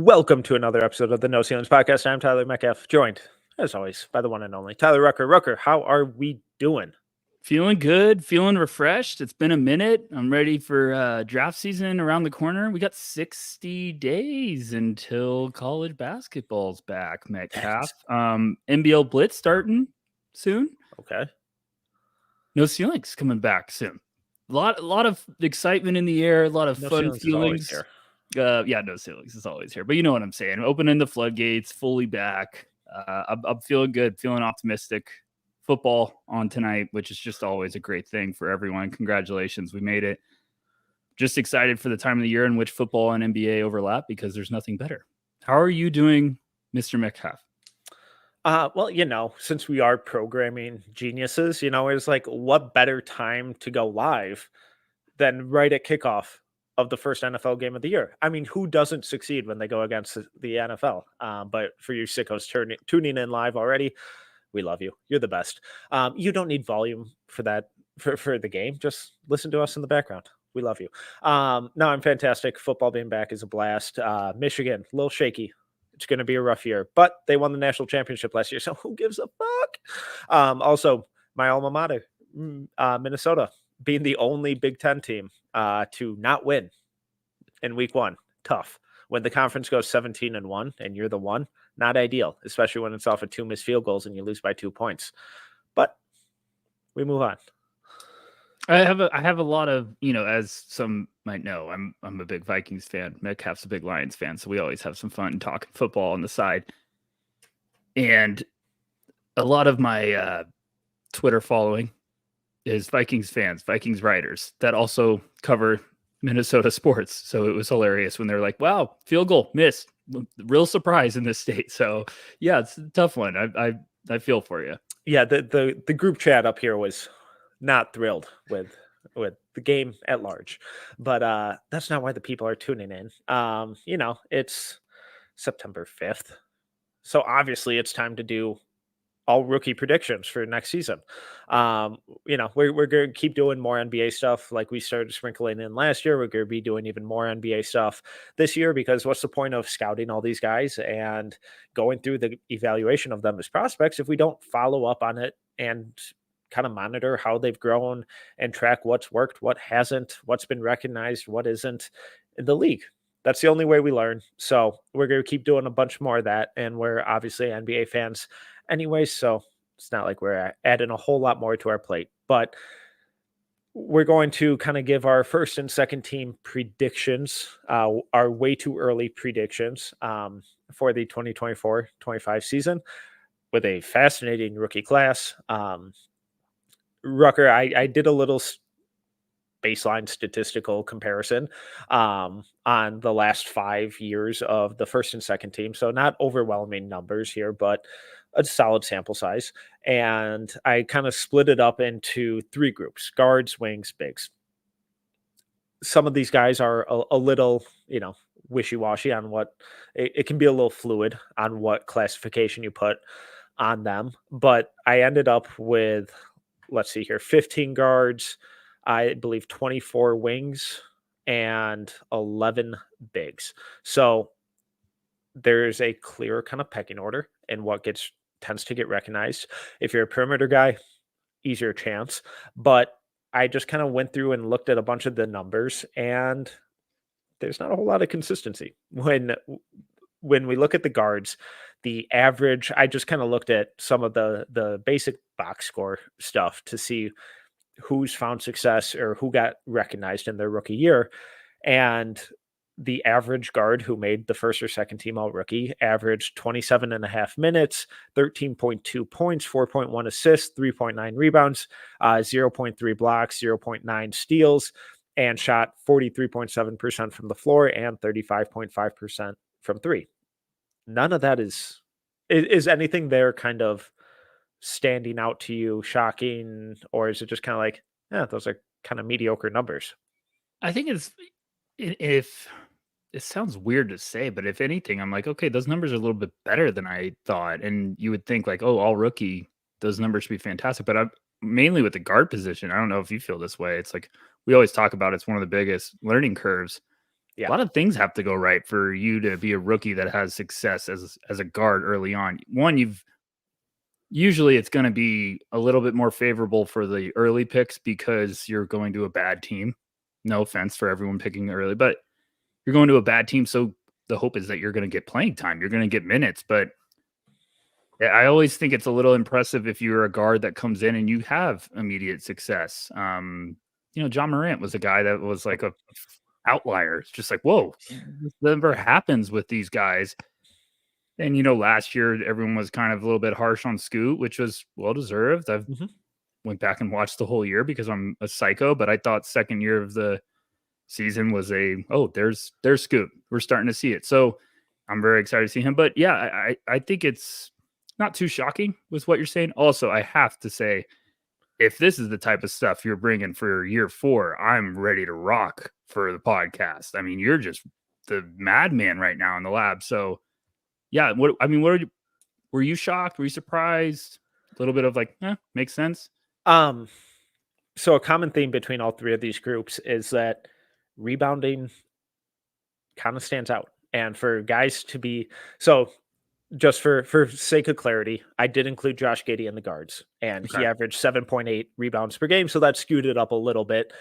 Welcome to another episode of the No Ceilings Podcast. I'm Tyler Metcalf, joined, as always, by the one and only Tyler Rucker. Rucker, how are we doing? Feeling good, feeling refreshed. It's been a minute. I'm ready for draft season around the corner. We got 60 days until college basketball's back, Metcalf. NBL Blitz starting soon. Okay. No Ceilings coming back soon. A lot of excitement in the air, a lot of No fun Ceilings feelings. is always Yeah, No Ceilings is always here. But you know what I'm saying. Opening the floodgates, fully back. I'm feeling good, feeling optimistic. Football on tonight, which is just always a great thing for everyone. Congratulations, we made it. Just excited for the time of the year in which football and NBA overlap because there's nothing better. How are you doing, Mr. Metcalf? Well, since we are programming geniuses, it's like, what better time to go live than right at kickoff of the first NFL game of the year? I mean, who doesn't succeed when they go against the NFL? But for you sickos tuning in live already, we love you. You're the best. You don't need volume for that for the game. Just listen to us in the background. We love you. No, I'm fantastic. Football being back is a blast. Michigan, a little shaky. It's going to be a rough year, but they won the national championship last year, so who gives a fuck? Also, my alma mater, Minnesota, being the only Big Ten team to not win in week one. Tough. When the conference goes 17-1 and you're the one, not ideal, especially when it's off of 2 missed field goals and you lose by 2 points. But we move on. I have a lot of, as some might know, I'm a big Vikings fan. Metcalf's a big Lions fan, so we always have some fun talking football on the side. And a lot of my Twitter following is Vikings fans, Vikings writers that also cover Minnesota sports. So it was hilarious when they're like, wow, field goal missed. Real surprise in this state. So yeah, it's a tough one. I feel for you. Yeah, the group chat up here was not thrilled with the game at large, but that's not why the people are tuning in. It's September 5th, so obviously it's time to do all rookie predictions for next season. We're going to keep doing more NBA stuff like we started sprinkling in last year. We're going to be doing even more NBA stuff this year because what's the point of scouting all these guys and going through the evaluation of them as prospects if we don't follow up on it and kind of monitor how they've grown and track what's worked, what hasn't, what's been recognized, what isn't in the league. That's the only way we learn. So we're going to keep doing a bunch more of that. And we're obviously NBA fans anyway, so it's not like we're adding a whole lot more to our plate. But we're going to kind of give our first and second team predictions, our way too early predictions for the 2024-25 season with a fascinating rookie class. Rucker, I did a little baseline statistical comparison on the last 5 years of the first and second team. So not overwhelming numbers here, but a solid sample size. And I kind of split it up into 3 groups: guards, wings, bigs. Some of these guys are a little, wishy-washy on what it can be a little fluid on what classification you put on them. But I ended up with, let's see here, 15 guards, I believe 24 wings, and 11 bigs. So there's a clear kind of pecking order in what tends to get recognized. If you're a perimeter guy, easier chance. But I just kind of went through and looked at a bunch of the numbers, and there's not a whole lot of consistency. When we look at the guards, the average, I just kind of looked at some of the basic box score stuff to see who's found success or who got recognized in their rookie year. And the average guard who made the first or second team all rookie averaged 27.5 minutes, 13.2 points, 4.1 assists, 3.9 rebounds, 0.3 blocks, 0.9 steals, and shot 43.7% from the floor and 35.5% from 3. None of that is anything there kind of standing out to you, shocking, or is it just kind of like, yeah, those are kind of mediocre numbers? I think if it sounds weird to say, but if anything, I'm like, okay, those numbers are a little bit better than I thought. And you would think like, oh, all rookie, those numbers should be fantastic. But I'm mainly with the guard position. I don't know if you feel this way. It's like we always talk about it's one of the biggest learning curves. A lot of things have to go right for you to be a rookie that has success as a guard early on. One, usually it's going to be a little bit more favorable for the early picks because you're going to a bad team. No offense for everyone picking early, but you're going to a bad team. So the hope is that you're going to get playing time. You're going to get minutes. But I always think it's a little impressive if you're a guard that comes in and you have immediate success. John Morant was a guy that was like a outlier. It's just like, whoa, this never happens with these guys. And, last year everyone was kind of a little bit harsh on Scoot, which was well-deserved. I've went back and watched the whole year because I'm a psycho, but I thought second year of the season was there's Scoot. We're starting to see it. So I'm very excited to see him. But yeah, I think it's not too shocking with what you're saying. Also, I have to say, if this is the type of stuff you're bringing for year 4, I'm ready to rock for the podcast. I mean, you're just the madman right now in the lab. So yeah, were you shocked? Were you surprised? A little bit of like, makes sense. So a common theme between all 3 of these groups is that rebounding kind of stands out. And for guys to be just for sake of clarity, I did include Josh Giddey in the guards, and he averaged 7.8 rebounds per game, so that skewed it up a little bit.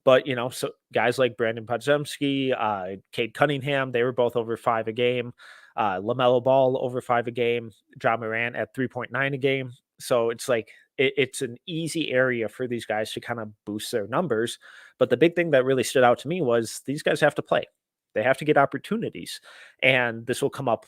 But so guys like Brandon Podziemski, Cade Cunningham, they were both over 5 a game. LaMelo Ball over 5 a game. John Morant at 3.9 a game. So it's like it's an easy area for these guys to kind of boost their numbers. But the big thing that really stood out to me was these guys have to play. They have to get opportunities, and this will come up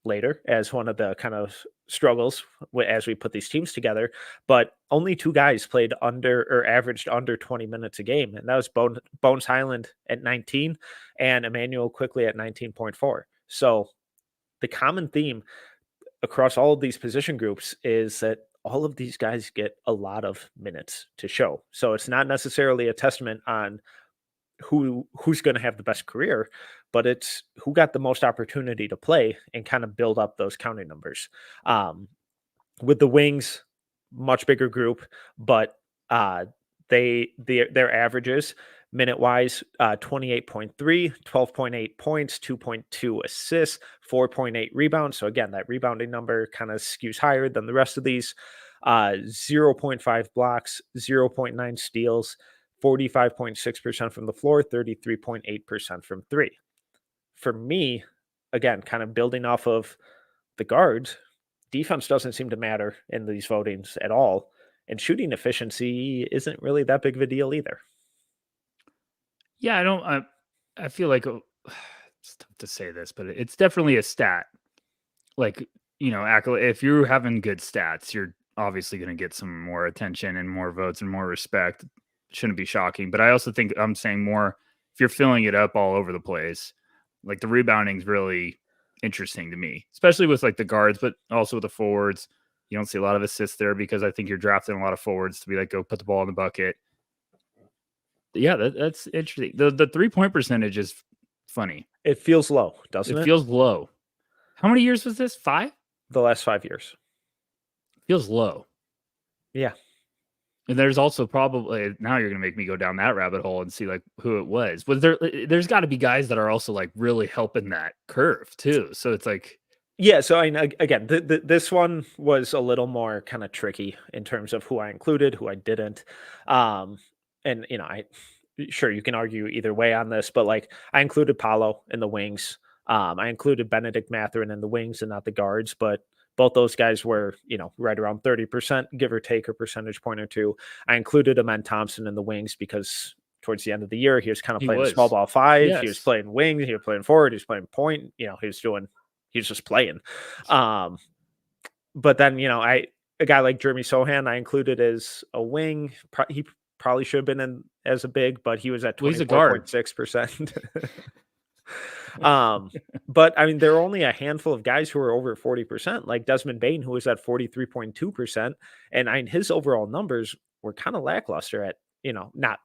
later as one of the kind of struggles as we put these teams together. But only 2 guys played under or averaged under 20 minutes a game, and that was Bones Highland at 19 and Emmanuel Quickly at 19.4. So the common theme across all of these position groups is that all of these guys get a lot of minutes to show. So it's not necessarily a testament on who's going to have the best career, but it's who got the most opportunity to play and kind of build up those counting numbers. With the Wings, much bigger group, but their averages minute wise 28.3, 12.8 points, 2.2 assists, 4.8 rebounds. So again, that rebounding number kind of skews higher than the rest of these. 0.5 blocks, 0.9 steals, 45.6% from the floor, 33.8% from 3. For me, again, kind of building off of the guards, defense doesn't seem to matter in these votings at all. And shooting efficiency isn't really that big of a deal either. Yeah, I feel like it's tough to say this, but it's definitely a stat. Like, if you're having good stats, you're obviously going to get some more attention and more votes and more respect. Shouldn't be shocking. But I also think I'm saying more if you're filling it up all over the place, like the rebounding is really interesting to me, especially with like the guards, but also with the forwards. You don't see a lot of assists there because I think you're drafting a lot of forwards to be like, go put the ball in the bucket. Yeah, that's interesting. The 3-point percentage is funny. It feels low, doesn't it? It feels low. How many years was this? 5? The last 5 years. Feels low. Yeah. And there's also probably, now you're going to make me go down that rabbit hole and see like who it was. There's got to be guys that are also like really helping that curve too. So it's like, yeah. So again, this one was a little more kind of tricky in terms of who I included, who I didn't. And sure you can argue either way on this, but like I included Paolo in the Wings. I included Benedict Mathurin in the Wings and not the guards, but both those guys were, right around 30%, give or take a percentage point or 2. I included Amen Thompson in the Wings because towards the end of the year, he was kind of playing small ball 5. Yes. He was playing wing. He was playing forward. He was playing point. He was just playing. But then, a guy like Jeremy Sohan, I included as a wing. He probably should have been in as a big, but he was at 24.6%. But I mean, there are only a handful of guys who are over 40%, like Desmond Bain, who was at 43.2%. And his overall numbers were kind of lackluster at, not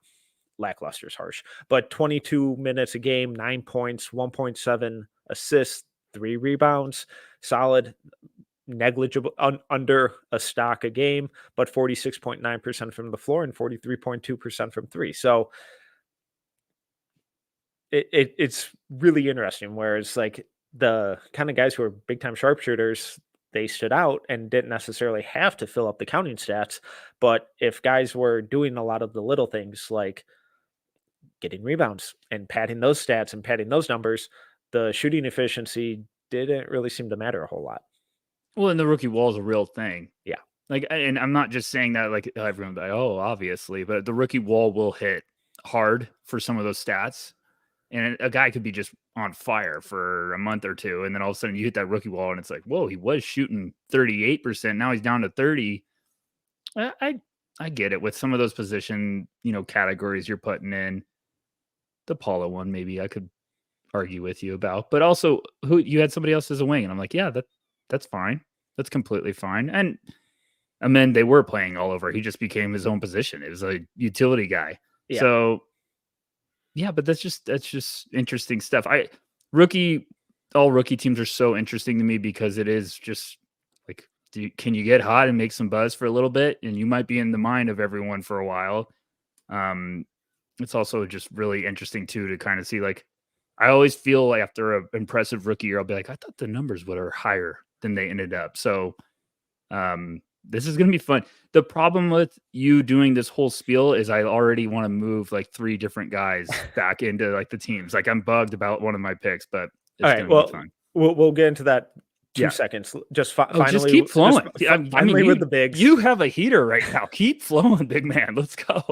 lackluster is harsh, but 22 minutes a game, 9 points, 1.7 assists, 3 rebounds, solid, negligible, under a stock a game, but 46.9% from the floor and 43.2% from 3. So it's really interesting. Whereas like the kind of guys who are big time sharpshooters, they stood out and didn't necessarily have to fill up the counting stats. But if guys were doing a lot of the little things like getting rebounds and padding those stats and padding those numbers, the shooting efficiency didn't really seem to matter a whole lot. Well, and the rookie wall is a real thing. Yeah. Like, and I'm not just saying that like everyone's like, oh, obviously, but the rookie wall will hit hard for some of those stats. And a guy could be just on fire for a month or two, and then all of a sudden you hit that rookie wall, and it's like, whoa, he was shooting 38%. Now he's down to 30. I get it with some of those position, categories you're putting in. The Paula one, maybe I could argue with you about, but also who you had somebody else as a wing, and I'm like, yeah, that's fine. That's completely fine. And then they were playing all over. He just became his own position. It was a utility guy. Yeah. So yeah, but that's just interesting stuff. All rookie teams are so interesting to me because it is just like, can you get hot and make some buzz for a little bit, and you might be in the mind of everyone for a while. It's also just really interesting too to kind of see, like, I always feel like after an impressive rookie year, I'll be like, I thought the numbers were higher than they ended up. So this is going to be fun. The problem with you doing this whole spiel is I already want to move like 3 different guys back into like the teams. Like, I'm bugged about one of my picks, but it's going to be fun. We'll get into that 2 seconds. Just finally, just keep flowing. Finally, with the bigs. You have a heater right now. Keep flowing, big man. Let's go.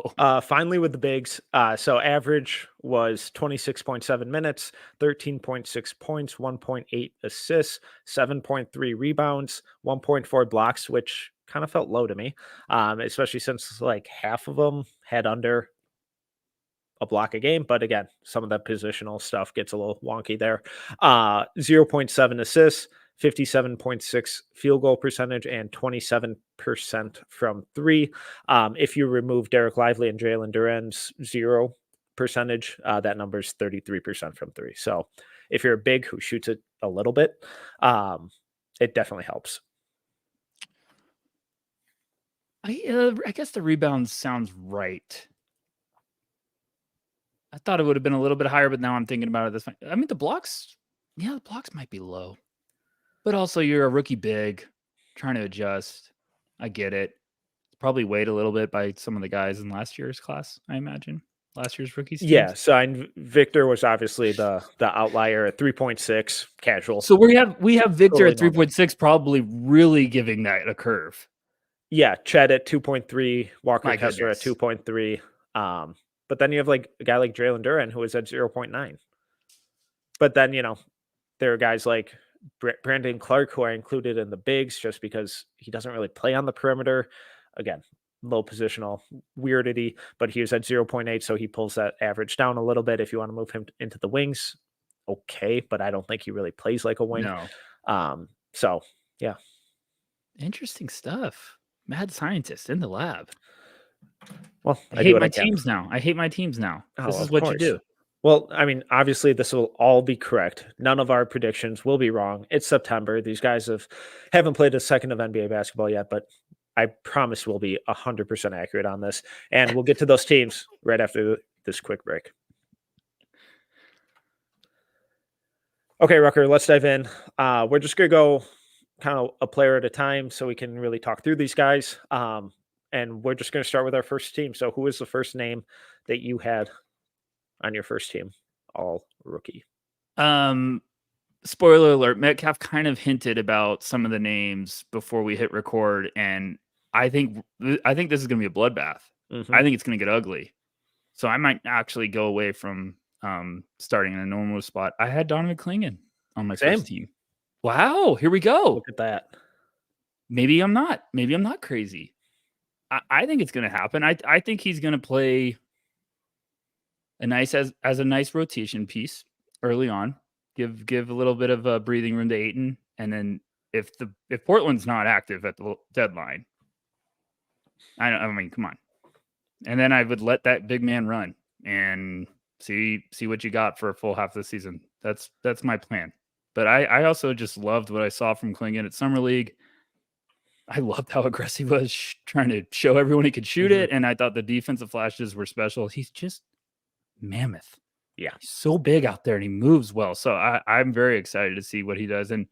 Finally with the bigs. So average was 26.7 minutes, 13.6 points, 1.8 assists, 7.3 rebounds, 1.4 blocks, which kind of felt low to me, especially since like half of them had under a block a game. But again, some of that positional stuff gets a little wonky there. 0.7 assists, 57.6 field goal percentage, and 27% from 3. If you remove Derek Lively and Jalen Duren's 0 percentage, that number is 33% from 3. So if you're a big who shoots it a little bit, it definitely helps. I guess the rebounds sounds right. I thought it would have been a little bit higher, but now I'm thinking about it. I mean, the blocks might be low. But also, you're a rookie big, trying to adjust. I get it. Probably weighed a little bit by some of the guys in last year's class, I imagine. Last year's rookies. Yeah, so Victor was obviously the outlier at 3.6 casual. So we have Victor at 3.6, probably really giving that a curve. Yeah, Chet at 2.3, Walker Kessler at 2.3. But then you have like a guy like Jalen Duren who is at 0.9. But then, there are guys like Brandon Clark who are included in the bigs just because he doesn't really play on the perimeter. Again, low positional weirdity, but he was at 0.8, so he pulls that average down a little bit. If you want to move him into the wings, okay, but I don't think he really plays like a wing. No. So yeah. Interesting stuff. Mad scientist in the lab. Well, I hate my teams now. This is what you do. Well, I mean, obviously this will all be correct. None of our predictions will be wrong. It's September. These guys haven't played a second of NBA basketball yet, but I promise we'll be 100% accurate on this. And we'll get to those teams right after this quick break. Okay, Rucker, let's dive in. We're just going to go kind of a player at a time so we can really talk through these guys. And we're just going to start with our first team. So who is the first name that you had on your first team, all rookie? Spoiler alert, Metcalf kind of hinted about some of the names before we hit record, and I think this is going to be a bloodbath. Mm-hmm. I think it's going to get ugly. So I might actually go away from starting in a normal spot. I had Donovan Clingan on my first team. Wow, here we go. Look at that. Maybe I'm not crazy. I think it's going to happen. I think he's going to play a nice as a nice rotation piece early on. Give a little bit of a breathing room to Ayton, and then if Portland's not active at the deadline, I mean, come on. And then I would let that big man run and see what you got for a full half of the season. That's my plan. But I also just loved what I saw from Clingan at Summer League. I loved how aggressive he was trying to show everyone he could shoot it, and I thought the defensive flashes were special. He's just mammoth. Yeah. He's so big out there and he moves well. So I'm very excited to see what he does. And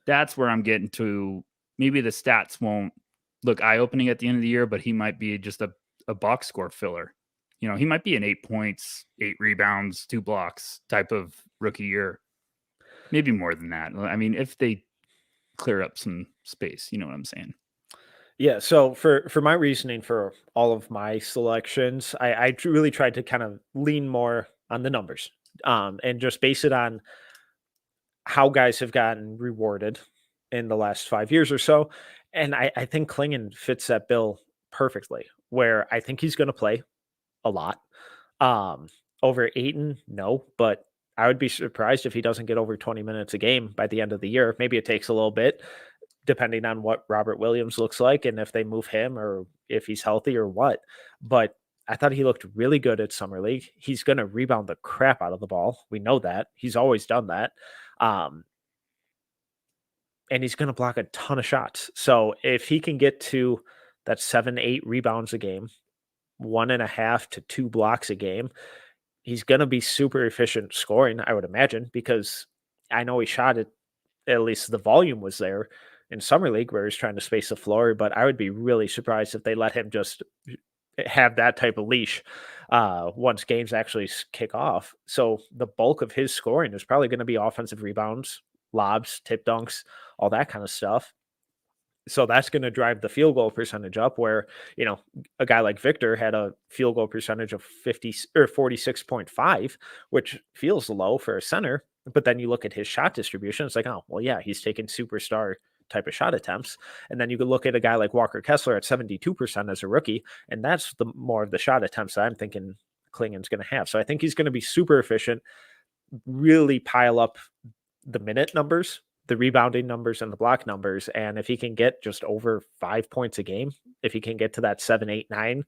that's where I'm getting to. Maybe the stats won't look eye-opening at the end of the year, but he might be just a box score filler. He might be an 8 points, 8 rebounds, 2 blocks type of rookie year. Maybe more than that. I mean, if they clear up some space, you know what I'm saying? Yeah, so for my reasoning for all of my selections, I really tried to kind of lean more on the numbers, and just base it on how guys have gotten rewarded in the last 5 years or so. And I think Klingon fits that bill perfectly, where I think he's going to play a lot. Um, Over Aiton, no, but I would be surprised if he doesn't get over 20 minutes a game by the end of the year. Maybe it takes a little bit, depending on what Robert Williams looks like and if they move him or if he's healthy or what. But I thought he looked really good at Summer League. He's going to rebound the crap out of the ball. We know that. He's always done that. Um, and he's going to block a ton of shots. So if he can get to that 7, 8 rebounds a game, 1.5 to 2 blocks a game, he's going to be super efficient scoring, I would imagine, because I know he shot it, at least the volume was there in Summer League where he's trying to space the floor. But I would be really surprised if they let him just have that type of leash once games actually kick off. So the bulk of his scoring is probably going to be offensive rebounds, lobs, tip dunks, all that kind of stuff. So that's going to drive the field goal percentage up where, a guy like Victor had a field goal percentage of 50 or 46.5, which feels low for a center. But then you look at his shot distribution, it's like, oh, well, yeah, he's taking superstar type of shot attempts. And then you could look at a guy like Walker Kessler at 72% as a rookie. And that's the more of the shot attempts that I'm thinking Klingon's going to have. So I think he's going to be super efficient, really pile up the minute numbers, the rebounding numbers, and the block numbers. And if he can get just over 5 points a game, if he can get to that 7, 8, 9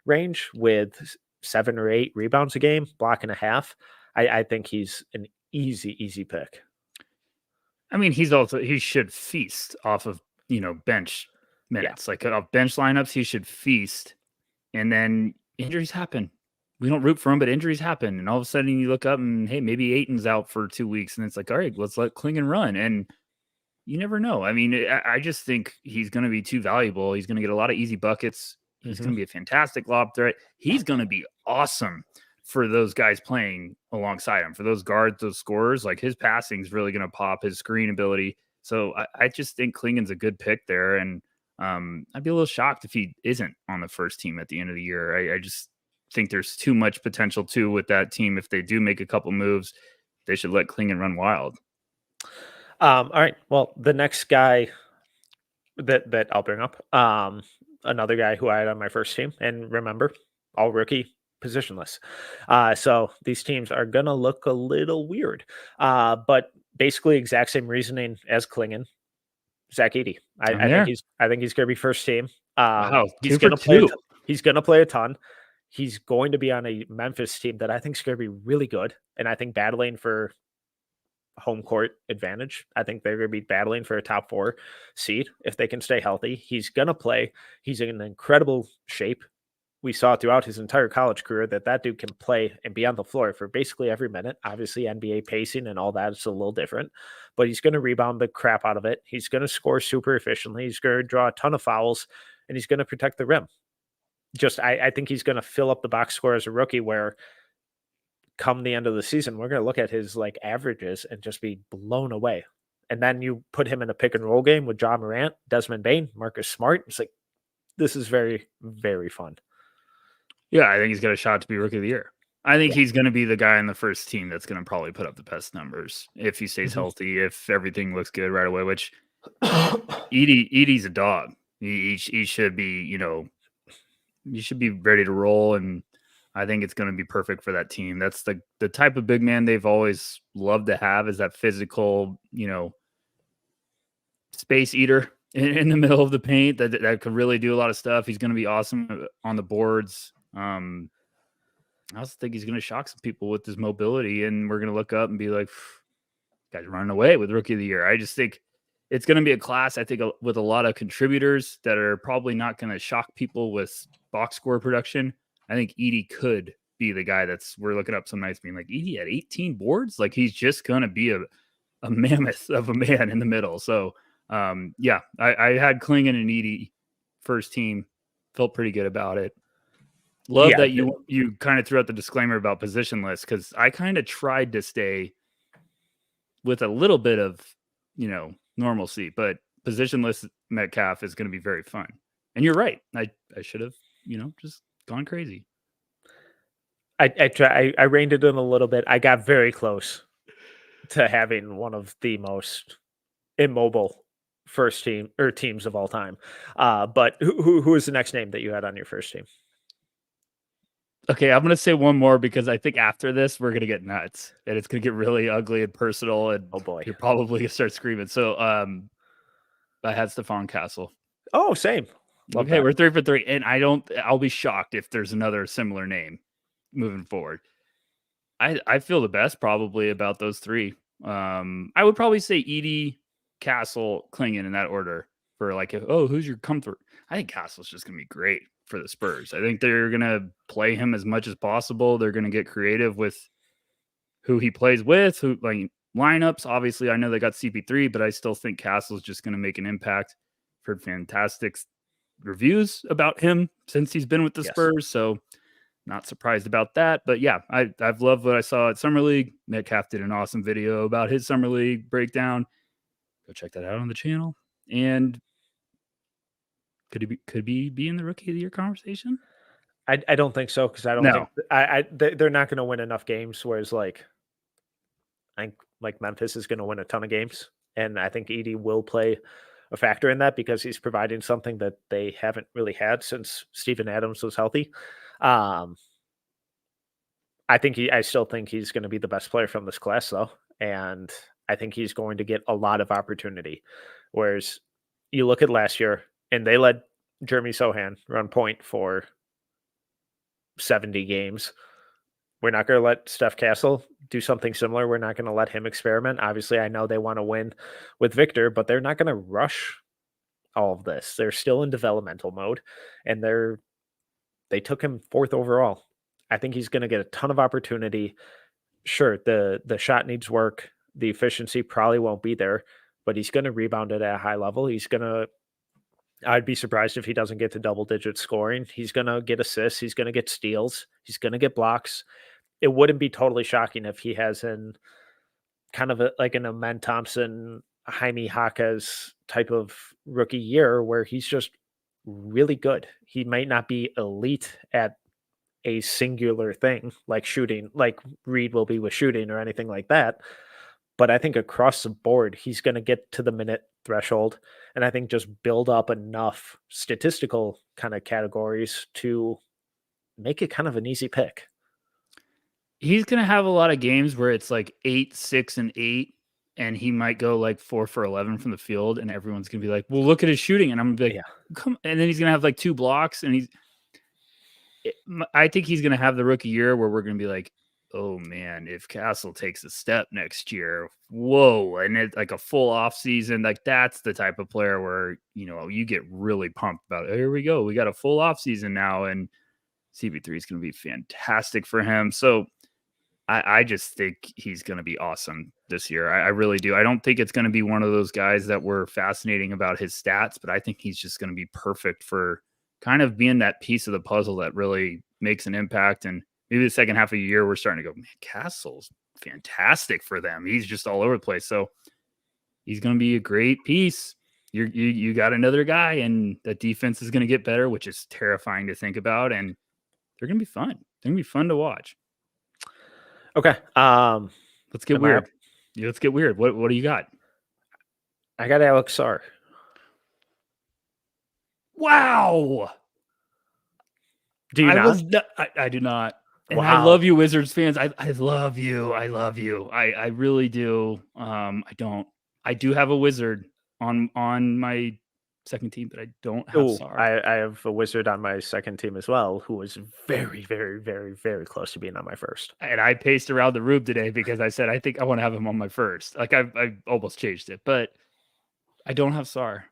range with 7 or 8 rebounds a game, block and a half, I think he's an easy pick. I mean, he should feast off of, bench minutes. Like off bench lineups, he should feast. And then injuries happen. We don't root for him, but injuries happen. And all of a sudden you look up and, hey, maybe Aiton's out for 2 weeks. And it's like, all right, let's let Klingon run. And you never know. I mean, I just think he's going to be too valuable. He's going to get a lot of easy buckets. He's going to be a fantastic lob threat. He's going to be awesome for those guys playing alongside him. For those guards, those scorers, like his passing is really going to pop, his screen ability. So I just think Klingon's a good pick there. And I'd be a little shocked if he isn't on the first team at the end of the year. I just think there's too much potential too with that team. If they do make a couple moves, they should let Klingon run wild. All right. Well, the next guy that I'll bring up, another guy who I had on my first team, and remember, all rookie, positionless. So these teams are gonna look a little weird, but basically exact same reasoning as Klingon. Zach Edey. I think he's gonna be first team. Wow, He's gonna play. He's gonna play a ton. He's going to be on a Memphis team that I think is going to be really good, and I think battling for home court advantage. I think they're going to be battling for a top 4 seed if they can stay healthy. He's going to play. He's in incredible shape. We saw throughout his entire college career that dude can play and be on the floor for basically every minute. Obviously, NBA pacing and all that is a little different, but he's going to rebound the crap out of it. He's going to score super efficiently. He's going to draw a ton of fouls, and he's going to protect the rim. I think he's going to fill up the box score as a rookie where come the end of the season, we're going to look at his averages and just be blown away. And then you put him in a pick and roll game with John Morant, Desmond Bane, Marcus Smart. It's like, this is very, very fun. Yeah, I think he's got a shot to be rookie of the year. I think he's going to be the guy in the first team that's going to probably put up the best numbers if he stays healthy, if everything looks good right away, which Edey's a dog. He should be, you should be ready to roll. And I think it's going to be perfect for that team. That's the type of big man they've always loved to have, is that physical, space eater in the middle of the paint that could really do a lot of stuff. He's going to be awesome on the boards. I also think he's going to shock some people with his mobility, and we're going to look up and be like, guy's running away with rookie of the year. I just think it's going to be a class, I think, with a lot of contributors that are probably not going to shock people with box score production. I think Edey could be the guy we're looking up some nights being like, Edie had 18 boards. Like he's just going to be a mammoth of a man in the middle. So yeah, I had Klingon and Edie first team, felt pretty good about it. Love that you kind of threw out the disclaimer about positionless, because I kind of tried to stay with a little bit of, normalcy, but positionless Metcalf is going to be very fun. And you're right. I should have, just gone crazy. I reined it in a little bit. I got very close to having one of the most immobile first team or teams of all time. But who is the next name that you had on your first team? Okay, I'm gonna say one more because I think after this we're gonna get nuts and it's gonna get really ugly and personal, and Oh boy, you're probably gonna start screaming. So I had Stefon Castle. Oh, same. Love okay, that. We're 3 for 3, and I'll be shocked if there's another similar name moving forward. I feel the best probably about those three. I would probably say Edie, Castle, Klingon in that order for like, who's your comfort? I think Castle's just gonna be great for the Spurs. I think they're gonna play him as much as possible. They're gonna get creative with who he plays with, who like lineups. Obviously, I know they got CP3, but I still think Castle's just gonna make an impact. Heard fantastic reviews about him since he's been with the Spurs, so not surprised about that. But yeah, I've loved what I saw at Summer League. Metcalf did an awesome video about his Summer League breakdown. Go check that out on the channel. And could he be in the Rookie of the Year conversation? I don't think so, because I don't think they're not going to win enough games. Whereas I think like Memphis is going to win a ton of games, and I think Edie will play a factor in that because he's providing something that they haven't really had since Steven Adams was healthy. I still think he's going to be the best player from this class, though, and I think he's going to get a lot of opportunity. Whereas you look at last year, and they let Jeremy Sohan run point for 70 games. We're not going to let Steph Castle do something similar. We're not going to let him experiment. Obviously, I know they want to win with Victor, but they're not going to rush all of this. They're still in developmental mode, and they took him 4th overall. I think he's going to get a ton of opportunity. Sure, the shot needs work. The efficiency probably won't be there, but he's going to rebound it at a high level. I'd be surprised if he doesn't get to double-digit scoring. He's going to get assists. He's going to get steals. He's going to get blocks. It wouldn't be totally shocking if he has kind of like an Amen Thompson, Jaime Jaquez type of rookie year where he's just really good. He might not be elite at a singular thing like shooting, like Reed will be with shooting or anything like that. But I think across the board, he's going to get to the minute threshold, and I think just build up enough statistical kind of categories to make it kind of an easy pick. He's going to have a lot of games where it's like 8, 6, and 8, and he might go like 4 for 11 from the field, and everyone's going to be like, well, look at his shooting. And I'm going to be like, come. And then he's going to have like 2 blocks, and I think he's going to have the rookie year where we're going to be like, oh man, if Castle takes a step next year, whoa. And it's like a full off season, like that's the type of player where, you get really pumped about it. Here we go. We got a full off season now, and CP3 is going to be fantastic for him. So I just think he's going to be awesome this year. I really do. I don't think it's going to be one of those guys that were fascinating about his stats, but I think he's just going to be perfect for kind of being that piece of the puzzle that really makes an impact. And maybe the second half of the year, we're starting to go, man, Castle's fantastic for them. He's just all over the place. So he's going to be a great piece. You got another guy, and the defense is going to get better, which is terrifying to think about. And they're going to be fun. They're going to be fun to watch. Okay. Let's get weird. Let's get weird. What do you got? I got Alex Sarr. Wow. Do you not? I do not. And wow. I love you, Wizards fans. I love you. I love you. I really do. I don't. I do have a Wizard on my second team, but I don't have Sarr. I have a Wizard on my second team as well, who was very, very, very, very close to being on my first. And I paced around the room today because I said I think I want to have him on my first. Like I almost changed it, but I don't have Sarr.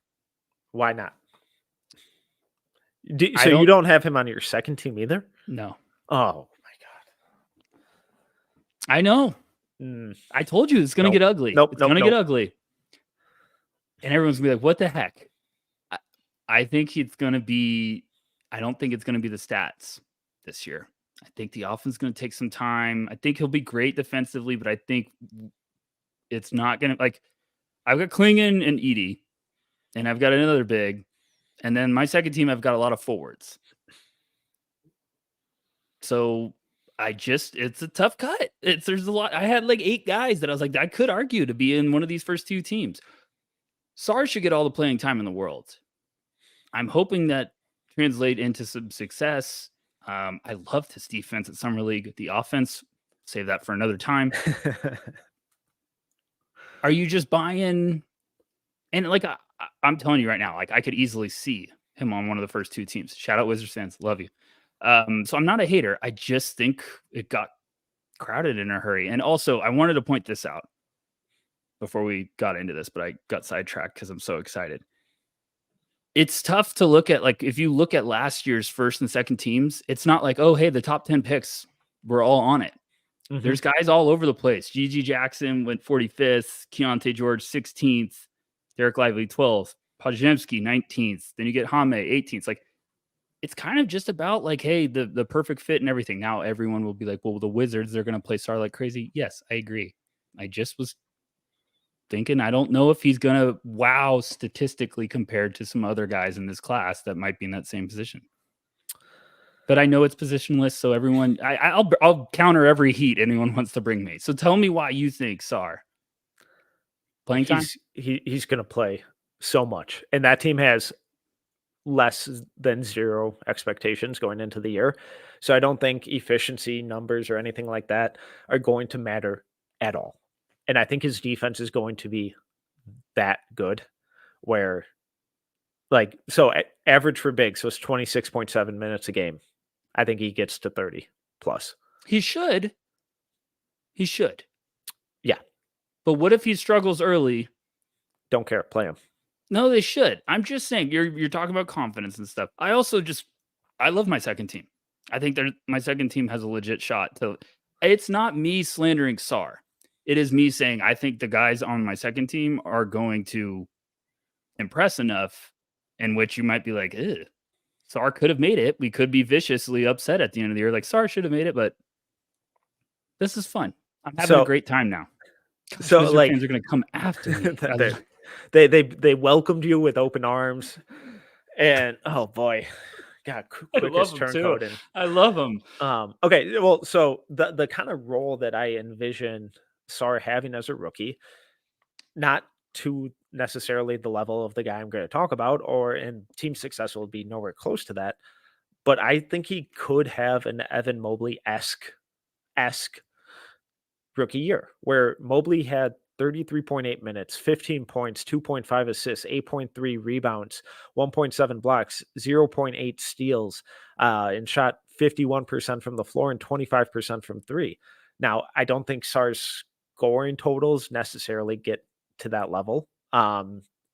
Why not? So you don't have him on your second team either? No. Oh my god. I know. Mm, I told you it's going to nope. get ugly. Nope. It's Nope. going to get Nope. ugly. And everyone's going to be like, what the heck? I think it's going to be, I don't think it's going to be the stats this year. I think the offense is going to take some time. I think he'll be great defensively, but I think it's not going to, like, I've got Klingon and Edie, and I've got another big. And then my second team, I've got a lot of forwards. So it's a tough cut. There's a lot. I had like 8 guys that I was like, I could argue to be in one of these first 2 teams. Sarr should get all the playing time in the world. I'm hoping that translate into some success. I love this defense at Summer League. The offense, save that for another time. Are you just buying? And like I'm telling you right now, like I could easily see him on one of the first 2 teams. Shout out Wizards fans, love you. So I'm not a hater. I just think it got crowded in a hurry. And also, I wanted to point this out before we got into this, but I got sidetracked because I'm so excited. It's tough to look at, like, if you look at last year's first and second teams, it's not like, oh, hey, the top 10 picks were all on it. Mm-hmm. There's guys all over the place. Gigi Jackson went 45th, Keontae George 16th, Derek Lively 12th, Podziemski 19th. Then you get Hame 18th. Like, it's kind of just about like, hey, the perfect fit and everything. Now everyone will be like, well, the Wizards, they're going to play Sarr like crazy. Yes, I agree. I just was thinking, I don't know if he's going to wow statistically compared to some other guys in this class that might be in that same position. But I know it's positionless, so everyone, I'll counter every heat anyone wants to bring me. So tell me why you think Sarr playing time. He's going to play so much, and that team has less than 0 expectations going into the year. So I don't think efficiency numbers or anything like that are going to matter at all. And I think his defense is going to be that good where, like, so average for big, so it's 26.7 minutes a game. I think he gets to 30 plus. He should. Yeah. But what if he struggles early? Don't care. Play him. No, they should. I'm just saying, you're talking about confidence and stuff. I love my second team. I think my second team has a legit shot to. It's not me slandering Sarr. It is me saying I think the guys on my second team are going to impress enough in which you might be like, ew, Sarr could have made it. We could be viciously upset at the end of the year. Like, Sarr should have made it, but this is fun. I'm having a great time now. Gosh, so Wizard like fans are going to come after me. they welcomed you with open arms, and oh boy, God, quickest turncoat. And I love him. Okay, well, so the kind of role that I envision Sarr having as a rookie, not to necessarily the level of the guy I'm going to talk about, or in team success will be nowhere close to that, but I think he could have an Evan Mobley-esque rookie year where Mobley had 33.8 minutes, 15 points, 2.5 assists, 8.3 rebounds, 1.7 blocks, 0.8 steals, and shot 51% from the floor and 25% from 3. Now, I don't think Sarr's scoring totals necessarily get to that level, at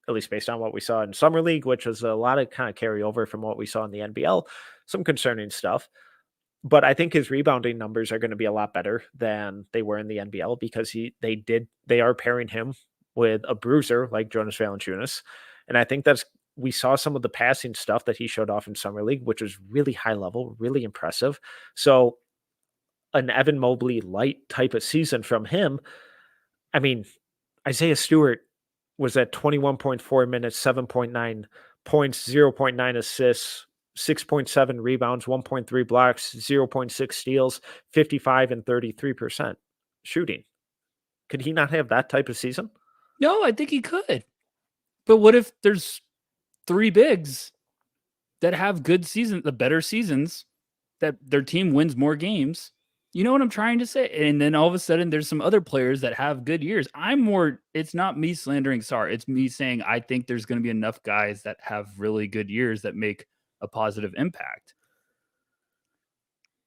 least based on what we saw in Summer League, which was a lot of kind of carryover from what we saw in the NBL, some concerning stuff. But I think his rebounding numbers are going to be a lot better than they were in the NBL because they are pairing him with a bruiser like Jonas Valanciunas. And I think we saw some of the passing stuff that he showed off in Summer League, which was really high level, really impressive. So an Evan Mobley light type of season from him. I mean, Isaiah Stewart was at 21.4 minutes, 7.9 points, 0.9 assists, 6.7 rebounds, 1.3 blocks, 0.6 steals, 55 and 33% shooting. Could he not have that type of season? No, I think he could. But what if there's 3 bigs that have good seasons, the better seasons, that their team wins more games? You know what I'm trying to say? And then all of a sudden there's some other players that have good years. It's not me slandering Sarr. It's me saying I think there's going to be enough guys that have really good years that make a positive impact.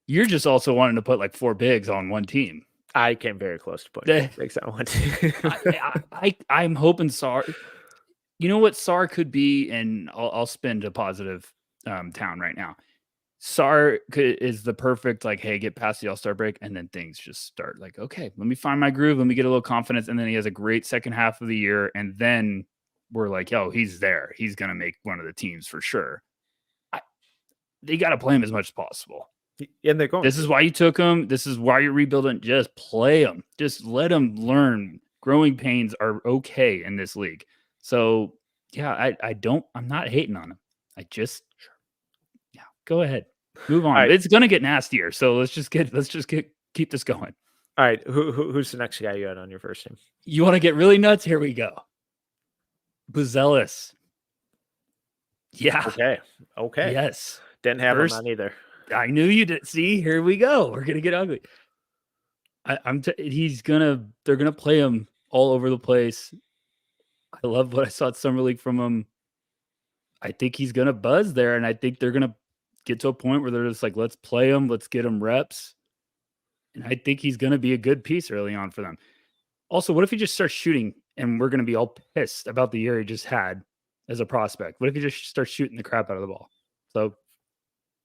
You're just also wanting to put like 4 bigs on one team. I came very close to putting bigs on one team. I'm hoping Sarr. You know what Sarr could be, and I'll spin to positive town right now. Sarr is the perfect, like, hey, get past the All-Star break, and then things just start like, okay, let me find my groove, let me get a little confidence, and then he has a great second half of the year, and then we're like, yo, he's there. He's going to make one of the teams for sure. They got to play him as much as possible. And they're going This is why you took him. This is why you're rebuilding. Just play him. Just let him learn. Growing pains are okay in this league. So, yeah, I'm not hating on him. Go ahead. Move on. Right. It's going to get nastier. So let's just keep this going. All right. Who's the next guy you had on your first team? You want to get really nuts? Here we go. Buzelis. Yeah. Okay. Yes. Didn't have him on either. I knew you did. See, here we go. We're going to get ugly. They're going to play him all over the place. I love what I saw at Summer League from him. I think he's going to buzz there, and I think they're going to get to a point where they're just like, let's play him. Let's get him reps. And I think he's going to be a good piece early on for them. Also, what if he just starts shooting and we're going to be all pissed about the year he just had as a prospect? What if he just starts shooting the crap out of the ball? So,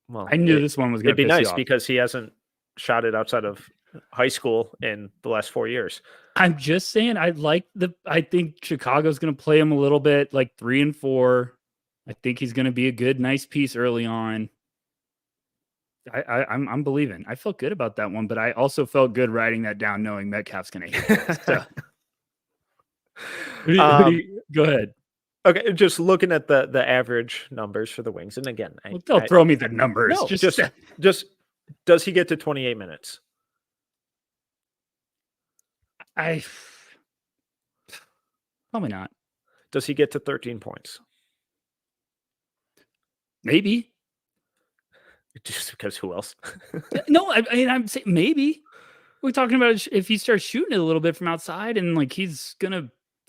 well, I knew this one was going to be nice because he hasn't shot it outside of high school in the last 4 years. I'm just saying, I think Chicago's going to play him a little bit, like 3 and 4. I think he's going to be a good, nice piece early on. I'm believing. I felt good about that one, but I also felt good writing that down, knowing Metcalf's going to hit it. So. Go ahead. Okay, just looking at the average numbers for the Wings, and again, they'll throw me the numbers. No, just does he get to 28 minutes? Probably not. Does he get to 13 points? Maybe. Just because who else? No, I mean, I'm saying maybe. We're talking about if he starts shooting it a little bit from outside, and like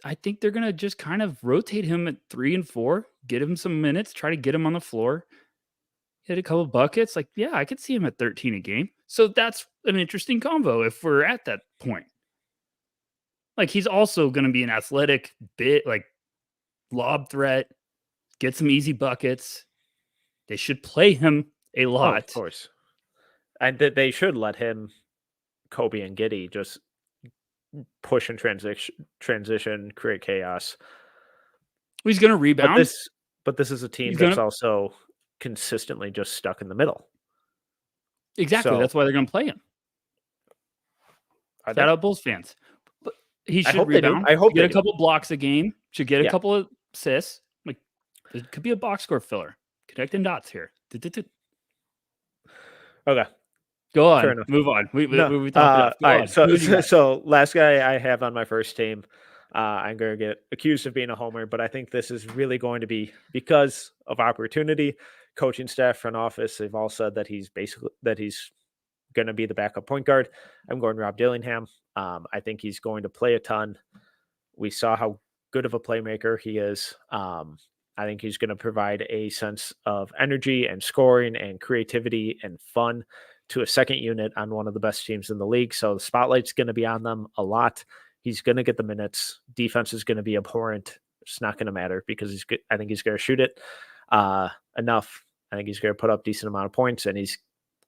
I think they're gonna just kind of rotate him at 3 and 4, get him some minutes, try to get him on the floor, hit a couple buckets. Like, yeah, I could see him at 13 a game. So that's an interesting combo if we're at that point. Like, he's also going to be an athletic bit, like lob threat, get some easy buckets. They should play him a lot. Oh, of course. And they should let him, Kobe and Giddey, just push and transition, create chaos. He's going to rebound. But this is a team that's also consistently just stuck in the middle. Exactly. That's why they're going to play him. Shout out Bulls fans. But he should rebound. I hope get a couple blocks a game. Should get a couple of assists. Like, it could be a box score filler. Connecting dots here. Okay. Go on. Move on. We talked all right. So last guy I have on my first team, I'm going to get accused of being a homer, but I think this is really going to be because of opportunity. Coaching staff, front office, they've all said that he's going to be the backup point guard. I'm going Rob Dillingham. I think he's going to play a ton. We saw how good of a playmaker he is. I think he's going to provide a sense of energy and scoring and creativity and fun to a second unit on one of the best teams in the league. So the spotlight's going to be on them a lot. He's going to get the minutes. Defense is going to be abhorrent. It's not going to matter because I think he's going to shoot it enough. I think he's going to put up decent amount of points, and he's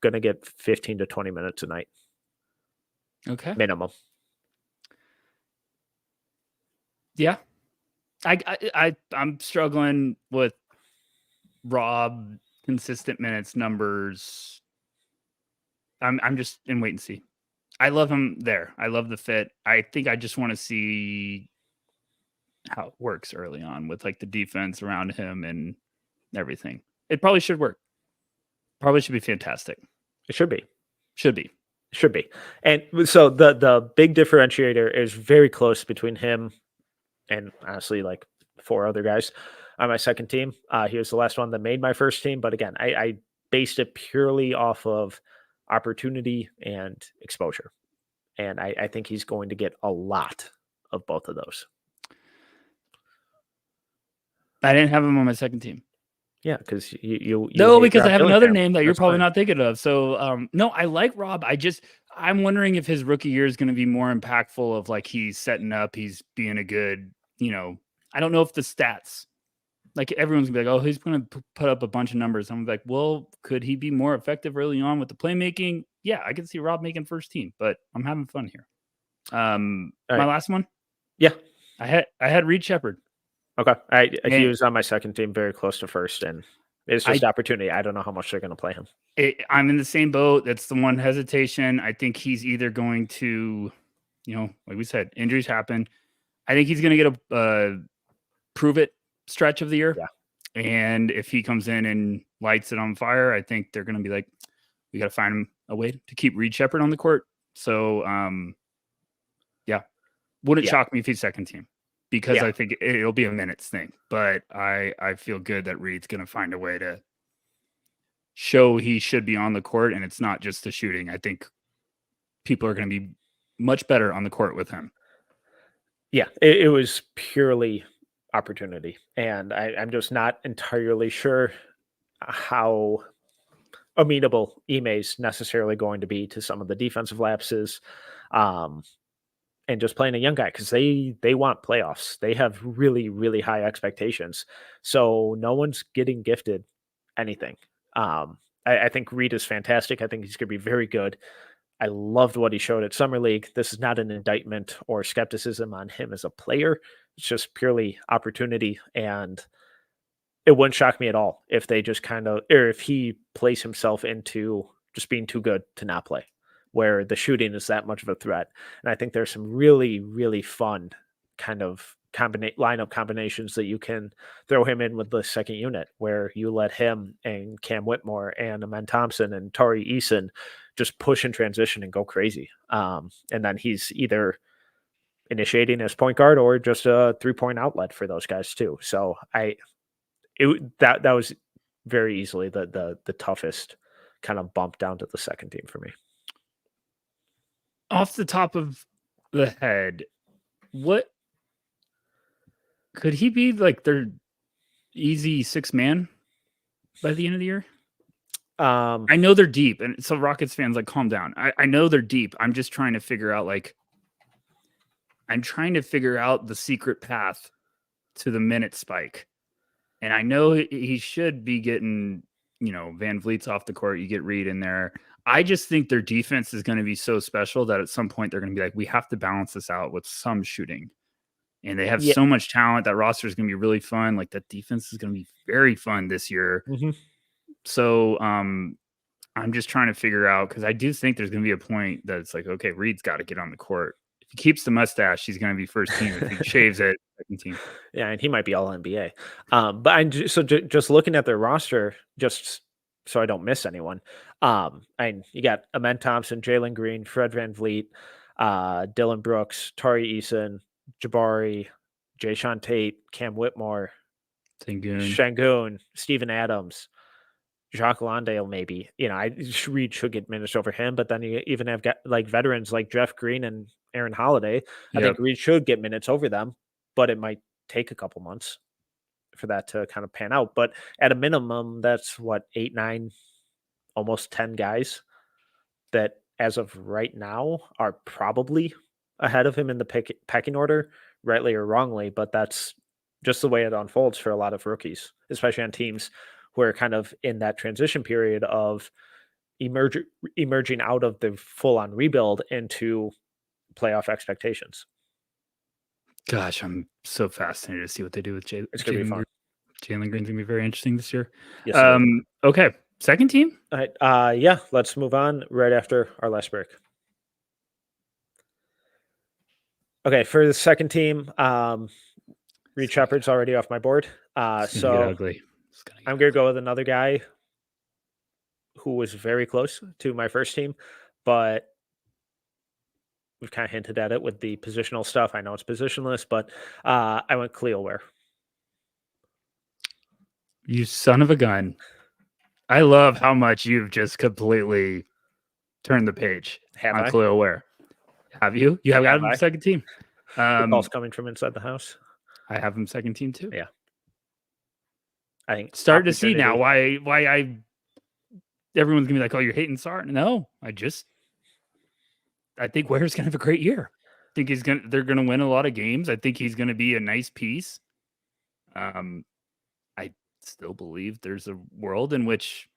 going to get 15 to 20 minutes a night. Okay. Minimum. Yeah. I'm struggling with Rob consistent minutes numbers. I'm just in wait and see. I love him there. I love the fit. I think I just want to see how it works early on with like the defense around him and everything. It probably should work. Probably should be fantastic. It should be. Should be. Should be. And so the big differentiator is very close between him and honestly like 4 other guys on my second team. Here's the last one that made my first team. But again, I based it purely off of opportunity and exposure. And I think he's going to get a lot of both of those. I didn't have him on my second team. Yeah, because you no, because I have another name that you're probably not thinking of. So no, I like Rob. I'm wondering if his rookie year is going to be more impactful of like he's setting up, he's being a good, I don't know if the stats like everyone's gonna be like, oh, he's gonna put up a bunch of numbers. I'm like, well, could he be more effective early on with the playmaking? Yeah, I can see Rob making first team, but I'm having fun here. My last one. Yeah. I had Reed Shepard. Okay. He was on my second team, very close to first, and it's just opportunity. I don't know how much they're going to play him. I'm in the same boat. That's the one hesitation. I think he's either going to, like we said, injuries happen. I think he's going to get a prove it stretch of the year. Yeah. And if he comes in and lights it on fire, I think they're going to be like, we got to find him a way to keep Reed Shepard on the court. So, wouldn't shock me if he's second team, because I think it'll be a minutes thing. But I feel good that Reed's going to find a way to show he should be on the court, and it's not just the shooting. I think people are going to be much better on the court with him. Yeah, it was purely opportunity, and I'm just not entirely sure how amenable Ime's necessarily going to be to some of the defensive lapses, and just playing a young guy, because they want playoffs. They have really, really high expectations, so no one's getting gifted anything. I think Reed is fantastic. I think he's going to be very good. I loved what he showed at Summer League. This is not an indictment or skepticism on him as a player. It's just purely opportunity, and it wouldn't shock me at all if they just or if he plays himself into just being too good to not play, where the shooting is that much of a threat. And I think there's some really, really fun kind of lineup combinations that you can throw him in with the second unit, where you let him and Cam Whitmore and Amen Thompson and Tari Eason just push in transition and go crazy. And then he's either initiating as point guard or just a 3-point outlet for those guys too. So that was very easily the toughest kind of bump down to the second team for me. Off the top of the head, what could he be like their easy 6-man by the end of the year? I know they're deep, and so Rockets fans, like, calm down. I know they're deep. I'm just trying to figure out the secret path to the minute spike. And I know he should be getting, Van Vliet's off the court. You get Reed in there. I just think their defense is going to be so special that at some point they're going to be like, we have to balance this out with some shooting. And they have so much talent. That roster is going to be really fun. Like, that defense is going to be very fun this year. Mm-hmm. So I'm just trying to figure out, because I do think there's going to be a point that it's like, okay, Reed's got to get on the court. If he keeps the mustache, he's going to be first team. If he shaves it, second team. Yeah, and he might be all NBA. But just looking at their roster, just so I don't miss anyone. And you got Amen Thompson, Jalen Green, Fred VanVleet, Dylan Brooks, Tari Eason, Jabari, Jayshawn Tate, Cam Whitmore, Şengün, Steven Adams, Jacques Landale, maybe. Reed should get minutes over him, but then you even have like veterans like Jeff Green and Aaron Holiday. I think Reed should get minutes over them, but it might take a couple months for that to kind of pan out. But at a minimum, that's 8, 9, almost 10 guys that as of right now are probably ahead of him in the pecking order, rightly or wrongly, but that's just the way it unfolds for a lot of rookies, especially on teams who are kind of in that transition period of emerging out of the full-on rebuild into playoff expectations. Gosh, I'm so fascinated to see what they do with Jalen. It's going to be fun. Jalen Green's going to be very interesting this year. Yes, okay, second team? All right. Yeah, let's move on right after our last break. Okay, for the second team, Reed Shepard's already off my board. So ugly. I'm going to go with another guy who was very close to my first team, but we've kind of hinted at it with the positional stuff. I know it's positionless, but I went Khalil Ware. You son of a gun. I love how much you've just completely turned the page on Khalil Ware. Have you? You have got him second team. The ball's coming from inside the house. I have him second team too. Yeah. I think starting to see now why everyone's gonna be like, oh, you're hating Sarr. No, I think Ware's gonna have a great year. I think they're gonna win a lot of games. I think he's gonna be a nice piece. still believe there's a world in which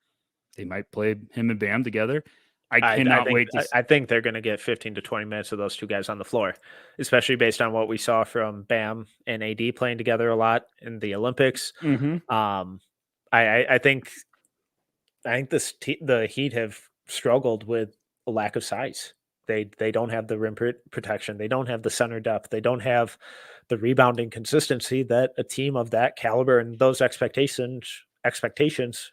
they might play him and Bam together. I cannot wait to. I think they're going to get 15 to 20 minutes of those two guys on the floor, especially based on what we saw from Bam and AD playing together a lot in the Olympics. Mhm. I think the Heat have struggled with a lack of size. They don't have the rim protection. They don't have the center depth. They don't have the rebounding consistency that a team of that caliber and those expectations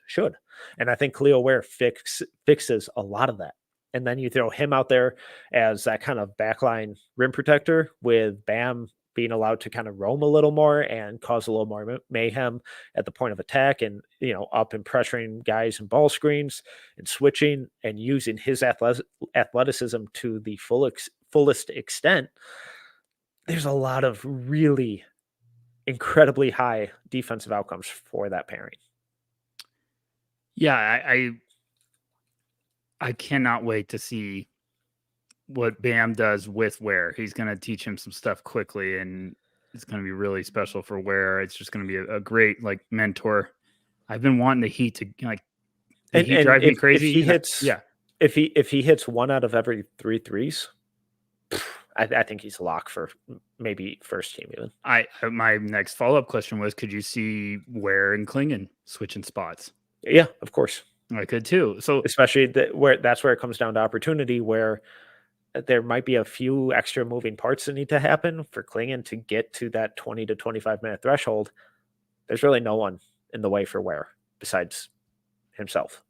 should. And I think Khalil Ware fixes a lot of that. And then you throw him out there as that kind of backline rim protector with Bam being allowed to kind of roam a little more and cause a little more mayhem at the point of attack, and up and pressuring guys and ball screens and switching and using his athleticism to the fullest extent. There's a lot of really incredibly high defensive outcomes for that pairing. Yeah, I cannot wait to see what Bam does with Ware. He's going to teach him some stuff quickly, and it's going to be really special for Ware. It's just going to be a great mentor. I've been wanting the Heat to the Heat drive me crazy. If he hits 1 out of every 3 threes, I think he's a lock for maybe first team even. My next follow-up question was, could you see Ware and Klingon switching spots? Yeah, of course. I could too. So especially that's where it comes down to opportunity, where there might be a few extra moving parts that need to happen for Klingon to get to that 20 to 25 minute threshold. There's really no one in the way for Ware besides himself.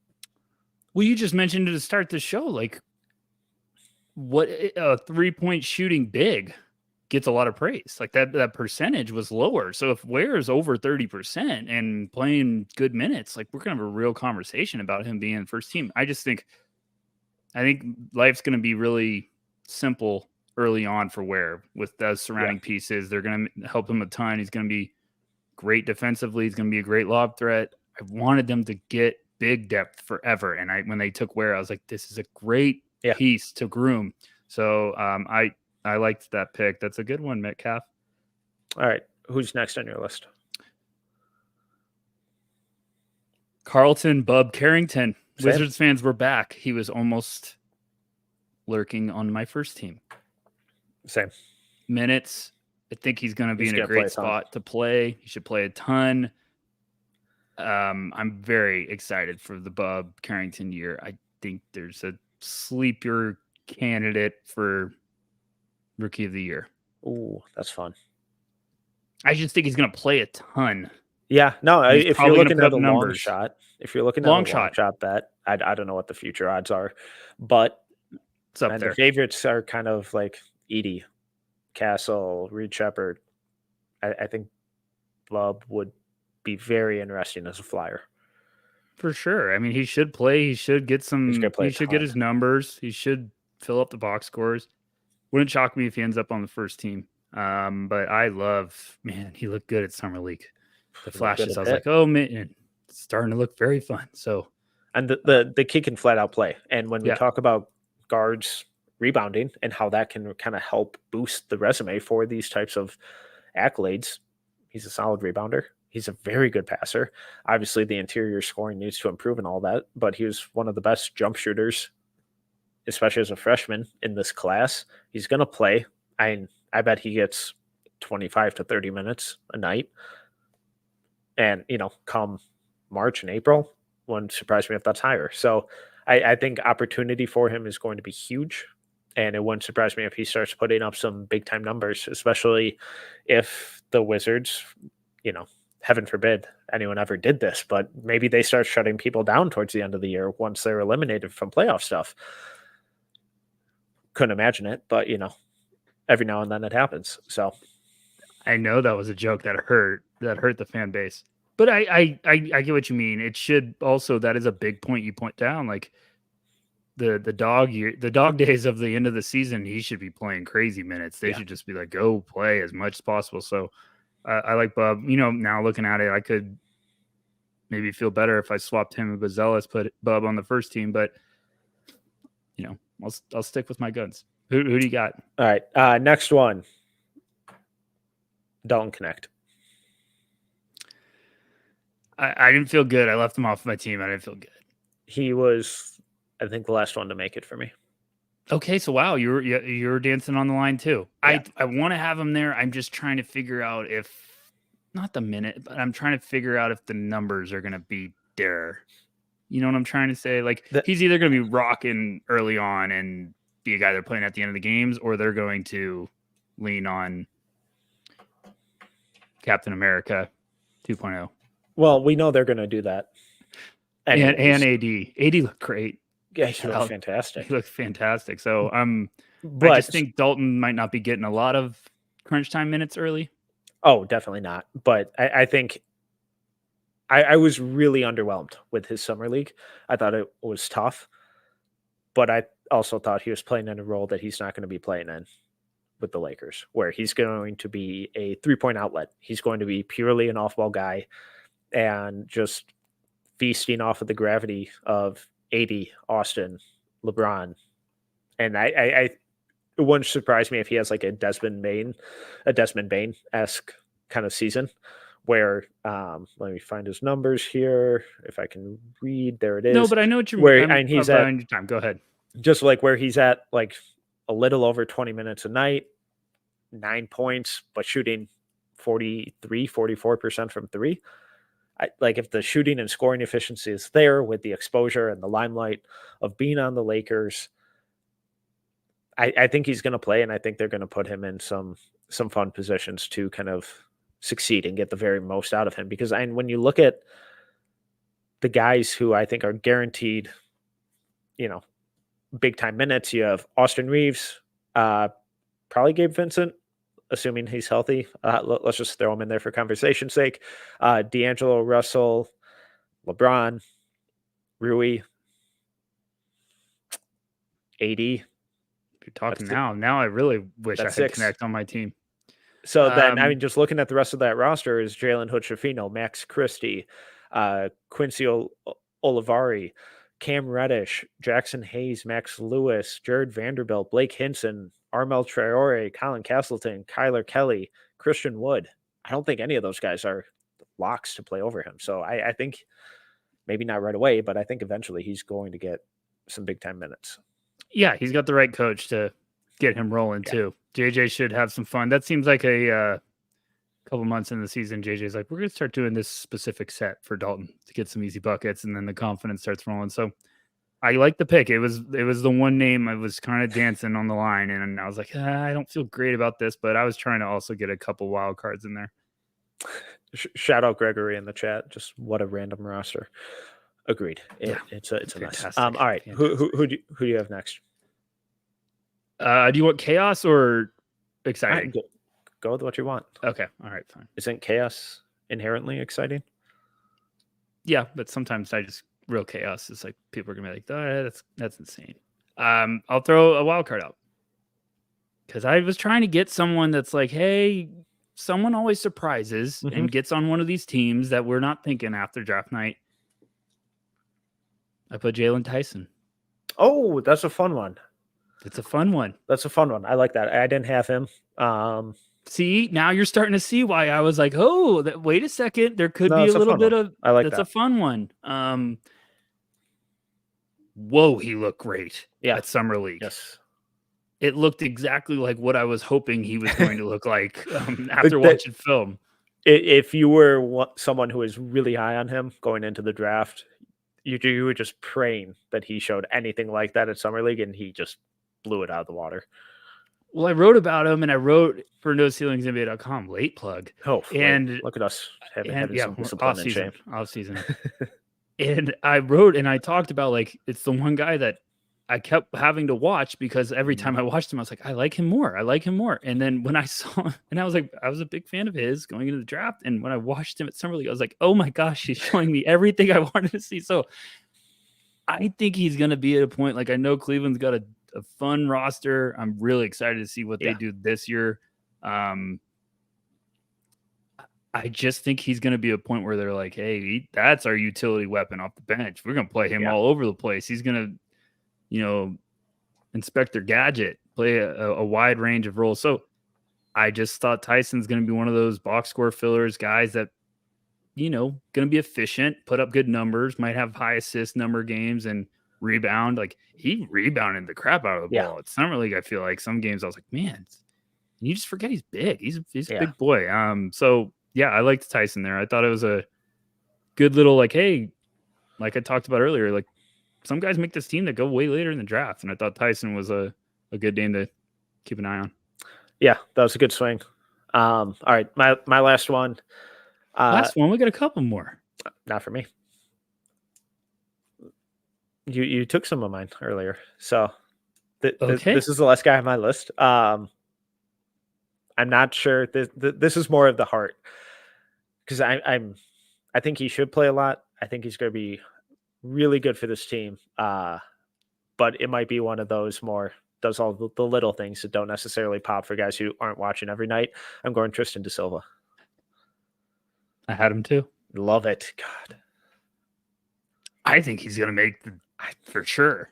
Well, you just mentioned it to start the show, what a 3-point shooting big gets a lot of praise. That percentage was lower. So if Ware is over 30% and playing good minutes, we're gonna have a real conversation about him being first team. I think life's gonna be really simple early on for Ware with those surrounding pieces. They're gonna help him a ton. He's gonna be great defensively. He's gonna be a great lob threat. I wanted them to get big depth forever, and when they took Ware, I was like, this is a great piece to groom. So I liked that pick. That's a good one, Metcalf. All right. Who's next on your list? Carlton Bub Carrington. Same. Wizards fans were back. He was almost lurking on my first team. Same. Minutes. I think he's going to be in a great spot to play. He should play a ton. I'm very excited for the Bub Carrington year. I think there's a sleeper candidate for Rookie of the Year. Ooh, that's fun. I just think he's going to play a ton. Yeah, no. If you're looking at a long shot, long shot bet, I don't know what the future odds are, but it's up there. The favorites are kind of like Edie, Castle, Reed Shepherd. I think Bub would be very interesting as a flyer. For sure. I mean, he should play. He should get some. He should get his numbers. He should fill up the box scores. Wouldn't shock me if he ends up on the first team. But I love, he looked good at Summer League. The flashes, I was like, oh man, it's starting to look very fun. So, and the kid can flat out play. And when we talk about guards rebounding and how that can kind of help boost the resume for these types of accolades, he's a solid rebounder. He's a very good passer. Obviously, the interior scoring needs to improve and all that, but he was one of the best jump shooters, especially as a freshman in this class. He's going to play. I bet he gets 25 to 30 minutes a night. And, come March and April, wouldn't surprise me if that's higher. So I think opportunity for him is going to be huge. And it wouldn't surprise me if he starts putting up some big time numbers, especially if the Wizards, heaven forbid anyone ever did this, but maybe they start shutting people down towards the end of the year once they're eliminated from playoff stuff. Couldn't imagine it, but every now and then it happens. So I know that was a joke that hurt the fan base, but I get what you mean. It should also, that is a big point you point down. The dog days of the end of the season, he should be playing crazy minutes. They should just be go play as much as possible. So I like Bub. Now looking at it, I could maybe feel better if I swapped him and Bazelis, put Bub on the first team, but I'll stick with my guns. Who do you got? All right. Next one. Dalton Connect. I didn't feel good. I left him off my team. I didn't feel good. He was, I think, the last one to make it for me. Okay, so wow, you're dancing on the line too. Yeah. I want to have him there. I'm just trying to figure out if not the minute, but I'm trying to figure out if the numbers are going to be there. You know what I'm trying to say? Like he's either going to be rocking early on and be a guy they're playing at the end of the games, or they're going to lean on Captain America 2.0. Well, we know they're going to do that. Anyways. And AD looked great. Yeah, he looked fantastic. He looked fantastic. So I just think Dalton might not be getting a lot of crunch time minutes early. Oh, definitely not. But I think I was really underwhelmed with his summer league. I thought it was tough, but I also thought he was playing in a role that he's not going to be playing in with the Lakers, where he's going to be a 3-point outlet. He's going to be purely an off-ball guy and just feasting off of the gravity of AD, Austin, LeBron. And I it wouldn't surprise me if he has like a Desmond Bain-esque kind of season where let me find his numbers here if I can read. There it is. No, but I know what you're where and he's at your time. Go ahead. Just like where he's at like a little over 20 minutes a night, 9 points, but shooting 44% from three. Like if the shooting and scoring efficiency is there with the exposure and the limelight of being on the Lakers, I think he's going to play, and I think they're going to put him in some fun positions to kind of succeed and get the very most out of him. Because when you look at the guys who I think are guaranteed, big time minutes, you have Austin Reeves, probably Gabe Vincent, assuming he's healthy. Let's just throw him in there for conversation's sake. D'Angelo Russell, LeBron, Rui, AD. You're talking now. Now I really wish I could connect on my team. So then, just looking at the rest of that roster is Jalen Hood-Schifino, Max Christie, Quincy Olivari, Cam Reddish, Jackson Hayes, Max Lewis, Jared Vanderbilt, Blake Hinson, Armel Traore, Colin Castleton, Kyler Kelly, Christian Wood. I don't think any of those guys are locks to play over him. So I think maybe not right away, but I think eventually he's going to get some big time minutes. Yeah, he's got the right coach to get him rolling too. JJ should have some fun. That seems like a couple months in the season. JJ's like, we're going to start doing this specific set for Dalton to get some easy buckets, and then the confidence starts rolling. So I like the pick. It was the one name I was kind of dancing on the line, and I was like, I don't feel great about this, but I was trying to also get a couple wild cards in there. Shout out Gregory in the chat. Just what a random roster. Agreed. It's a mess. All right. Who do you have next? Do you want chaos or exciting? Right, go with what you want. Okay. All right. Fine. Isn't chaos inherently exciting? Yeah, but sometimes real chaos is like people are gonna be like, oh, that's insane. I'll throw a wild card out because I was trying to get someone that's like, hey, someone always surprises and gets on one of these teams that we're not thinking after draft night. I put Jalen Tyson. Oh, that's a fun one. It's a fun one. That's a fun one. I like that. I didn't have him. See, now you're starting to see why I was like, oh, wait a second. There could be a little bit of, I like that. That's a fun one. Whoa, he looked great at Summer League. Yes. It looked exactly like what I was hoping he was going to look like after watching film. If you were someone who is really high on him going into the draft, you were just praying that he showed anything like that at Summer League, and he just blew it out of the water. Well, I wrote about him, and I wrote for NoCeilingsNBA.com, late plug. Oh, and look at us having some discipline and shame. Off season. And I wrote and I talked about like it's the one guy that I kept having to watch because every time I watched him, I was like, I like him more. And then when I saw, and I was like, I was a big fan of his going into the draft. And when I watched him at Summer League, I was like, oh my gosh, he's showing me everything I wanted to see. So I think he's going to be at a point, like I know Cleveland's got a fun roster. I'm really excited to see what they do this year. I just think he's going to be a point where they're like, hey, that's our utility weapon off the bench. We're going to play him all over the place. He's going to, Inspector Gadget, play a wide range of roles. So I just thought Tyson's going to be one of those box score fillers guys that going to be efficient, put up good numbers, might have high assist number games and rebound. Like he rebounded the crap out of the ball. It's Summer League. I feel like some games I was like, man, you just forget he's big. He's a big boy. So yeah, I liked Tyson there. I thought it was a good little like, hey, like I talked about earlier, like some guys make this team that go way later in the draft, and I thought Tyson was a good name to keep an eye on. Yeah, that was a good swing. All right, my last one. Last one, we got a couple more. Not for me. You took some of mine earlier, so Okay. this is the last guy on my list. I'm not sure. This is more of the heart because I think he should play a lot. I think he's going to be really good for this team. But it might be one of those more does all the little things that don't necessarily pop for guys who aren't watching every night. I'm going Tristan Da Silva. I had him too. Love it. God. I think he's going to make for sure.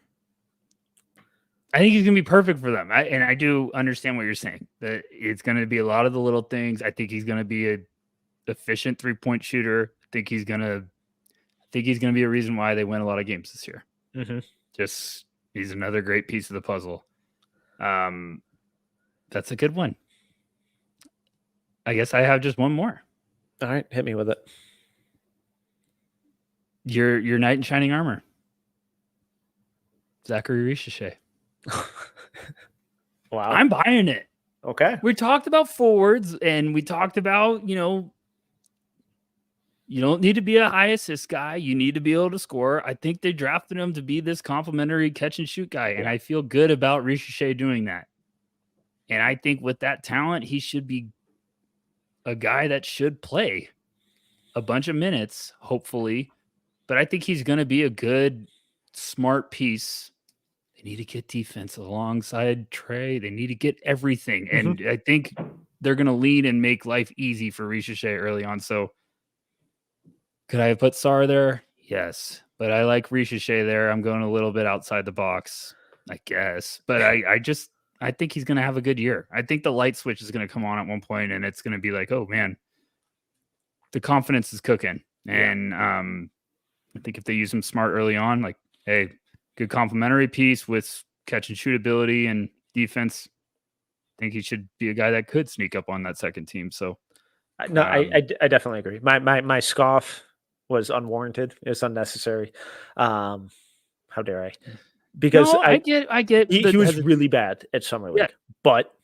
I think he's going to be perfect for them. I do understand what you're saying, that it's going to be a lot of the little things. I think he's going to be an efficient 3-point shooter. I think he's going to be a reason why they win a lot of games this year. Mm-hmm. Just he's another great piece of the puzzle. That's a good one. I guess I have just one more. All right, hit me with it. Your knight in shining armor, Zachary Ricochet. Wow, I'm buying it. Okay, we talked about forwards, and we talked about you don't need to be a high assist guy. You need to be able to score. I think they drafted him to be this complimentary catch and shoot guy, and I feel good about Ricochet doing that. And I think with that talent, he should be a guy that should play a bunch of minutes, hopefully. But I think he's going to be a good, smart piece. They need to get defense alongside Trey. They need to get everything. And I think they're going to lead and make life easy for Ricochet early on. So could I have put Sarr there? Yes. But I like Ricochet there. I'm going a little bit outside the box, I guess. But I think he's going to have a good year. I think the light switch is going to come on at one point, and it's going to be like, oh, man, the confidence is cooking. And I think if they use him smart early on, like, hey, good complementary piece with catch and shoot ability and defense, I think he should be a guy that could sneak up on that second team. So, no, I definitely agree. My scoff was unwarranted. It's unnecessary. How dare I? Because I get. He was really bad at Summer League, but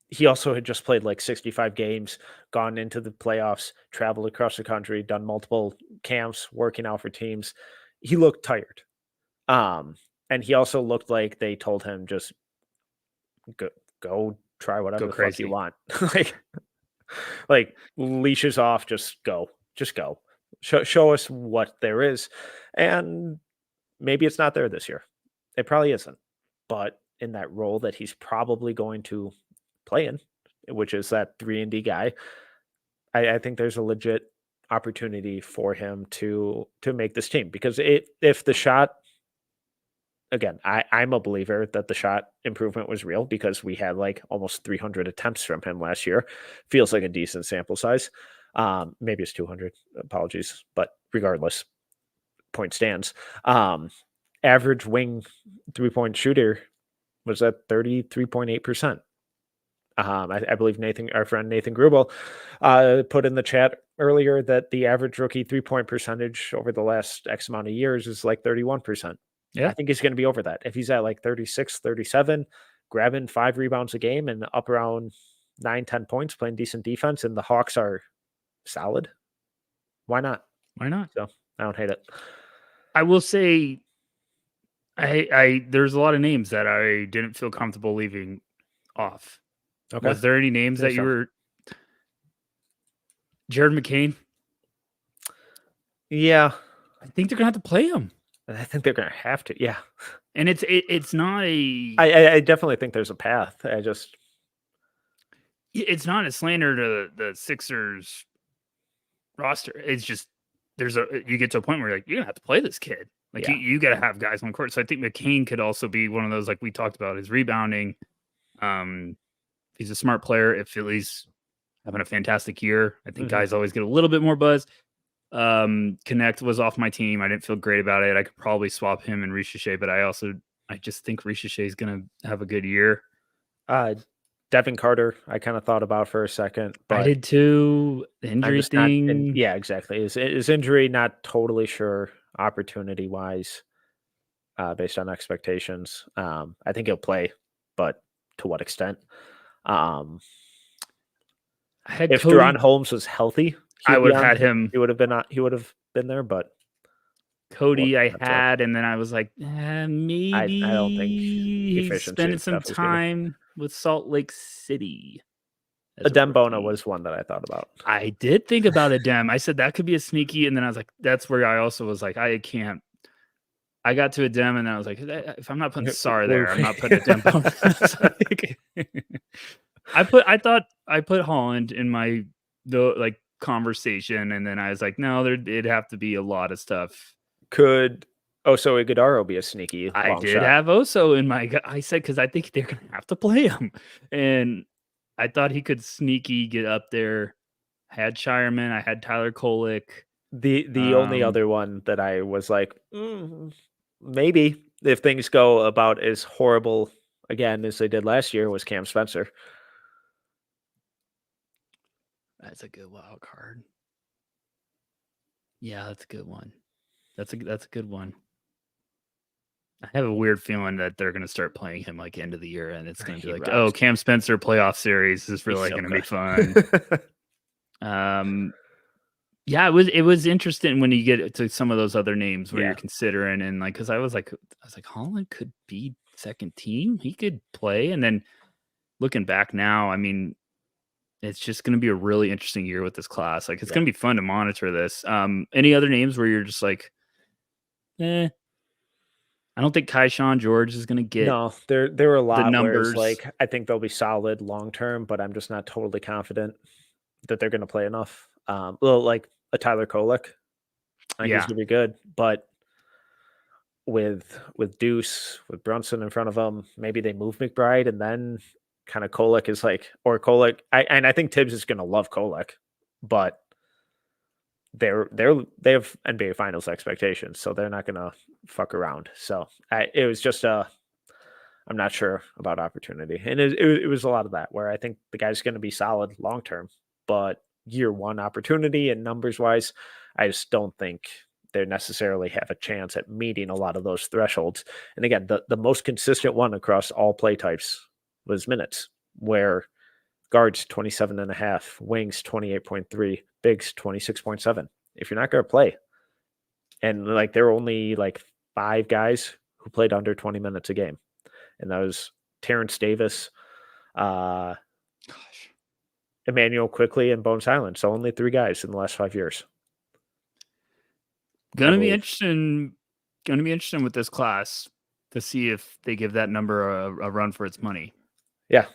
he also had just played like 65 games, gone into the playoffs, traveled across the country, done multiple camps, working out for teams. He looked tired. And he also looked like they told him just go try whatever the fuck you want. like leashes off, just go. Show us what there is. And maybe it's not there this year. It probably isn't. But in that role that he's probably going to play in, which is that 3-and-D guy, I think there's a legit opportunity for him to make this team. Because if the shot, again, I'm a believer that the shot improvement was real because we had like almost 300 attempts from him last year. Feels like a decent sample size. Maybe it's 200. Apologies. But regardless, point stands. Average wing 3-point shooter was at 33.8%. I believe our friend Nathan Grubel put in the chat earlier that the average rookie 3-point percentage over the last X amount of years is like 31%. Yeah. I think he's going to be over that. If he's at like 36, 37, grabbing 5 rebounds a game and up around 9-10 points, playing decent defense, and the Hawks are solid, why not? So I don't hate it. I will say there's a lot of names that I didn't feel comfortable leaving off. Okay. Was there any names that you were? Jared McCain? Yeah. I think they're going to have to play him. I think they're going to have to, yeah. And it's not a... I definitely think there's a path. It's not a slander to the Sixers roster. It's just you get to a point where you're like, you're going to have to play this kid. Like, you got to have guys on court. So I think McCain could also be one of those, like we talked about, his rebounding. He's a smart player. If Philly's having a fantastic year. I think Mhm. guys always get a little bit more buzz. Connect was off my team. I didn't feel great about it. I could probably swap him and Ricochet, but I just think Ricochet is going to have a good year. Uh, Devin Carter, I kind of thought about for a second, I but did too. The I'm injury just not. And thing. yeah, exactly. His injury not totally sure opportunity wise, based on expectations. I think he'll play, but to what extent? Um, I had if Deron Cody. Holmes was healthy, I he'd be would have on. had him. He would have been on. He would have been there, but Cody, I not so. had, and then I was like, I don't think maybe he's efficiency spending and some stuff is gonna. time with Salt Lake City as a Adembona rookie. was one that I thought about. I did think about a Dem. I said that could be a sneaky, and then I was like, that's where I also was like, I can't. I got to a Dem, and then I was like, if I'm not putting Sarr there, I'm not putting a Dem. I put Holland in my conversation, and then I was like, no, it'd have to be a lot of stuff. Could Oso Ighodaro be a sneaky I long did shot? have Oso in my. I said because I think they're gonna have to play him, and I thought he could sneaky get up there. I had Shireman, I had Tyler Kolek. The only other one that I was like, maybe if things go about as horrible again as they did last year was Cam Spencer. That's a good wild card. Yeah, that's a good one. That's a good one. I have a weird feeling that they're going to start playing him like end of the year, and it's going to be like, Rocks. oh, Cam Spencer playoff series is really so going to be good. fun. Yeah, it was interesting when you get to some of those other names where Yeah. you're considering, and like, because I was like, Holland could be second team, he could play, and then looking back now, I mean, it's just going to be a really interesting year with this class. Like, it's going to be fun to monitor this. Any other names where you're just like, I don't think Kaishawn George is going to get No, there were a the lot where it's numbers. like I think they'll be solid long term, but I'm just not totally confident that they're going to play enough. Well, like a Tyler Kolek, I think he's Yeah, going to be good, but with Deuce, with Brunson in front of him, maybe they move McBride and then kind of Kolek is like, or Kolek. I think Tibbs is going to love Kolek, but they have NBA Finals expectations, so they're not going to fuck around. So it was just I'm not sure about opportunity, and it was a lot of that where I think the guy's going to be solid long term, but year one opportunity and numbers wise, I just don't think they necessarily have a chance at meeting a lot of those thresholds. And again, the most consistent one across all play types was minutes, where guards 27.5, wings 28.3, bigs 26.7. If you're not going to play, and like there were only like 5 guys who played under 20 minutes a game, and that was Terrence Davis, uh, Emmanuel Quickly, and Bones Highland. So only 3 guys in the last 5 years. gonna be interesting. Gonna be interesting with this class to see if they give that number a run for its money. Yeah,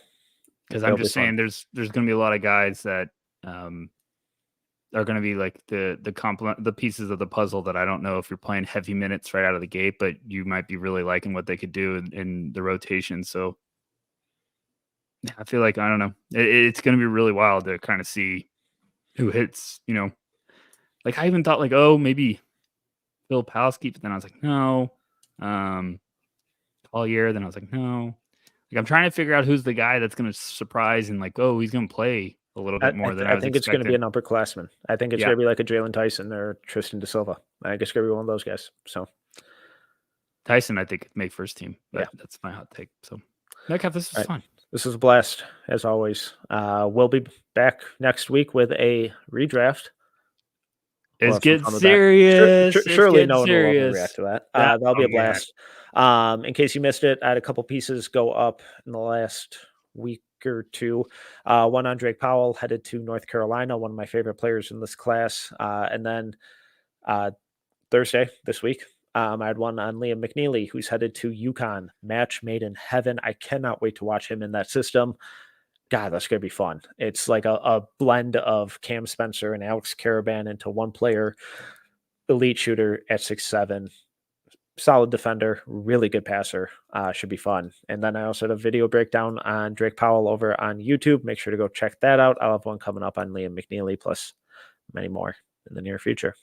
because I'm just saying there's gonna be a lot of guys that are gonna be like the pieces of the puzzle that I don't know if you're playing heavy minutes right out of the gate, but you might be really liking what they could do in the rotation. So yeah, I feel like I don't know. It's gonna be really wild to kind of see who hits. Like I even thought like, oh, maybe Bill Palski, but then I was like, no. All year, then I was like, no. Like I'm trying to figure out who's the guy that's going to surprise and like, oh, he's going to play a little bit more than I was think it's going to be expecting. an upperclassman. I think it's going to be like a Jalen Tyson or Tristan Da Silva. I think it's going to be one of those guys. So Tyson, I think, could make first team. But that's my hot take. So Metcalf, this was fun. This was a blast, as always. We'll be back next week with a redraft. It's getting serious. Surely no one will overreact to that. That'll be a blast. Yeah. In case you missed it, I had a couple pieces go up in the last week or two. One on Drake Powell, headed to North Carolina, one of my favorite players in this class. And then Thursday this week, I had one on Liam McNeely, who's headed to UConn. Match made in heaven. I cannot wait to watch him in that system. God, that's going to be fun. It's like a blend of Cam Spencer and Alex Caravan into one player, elite shooter at 6'7", solid defender, really good passer. Should be fun. And then I also had a video breakdown on Drake Powell over on YouTube. Make sure to go check that out. I'll have one coming up on Liam McNeely, plus many more in the near future.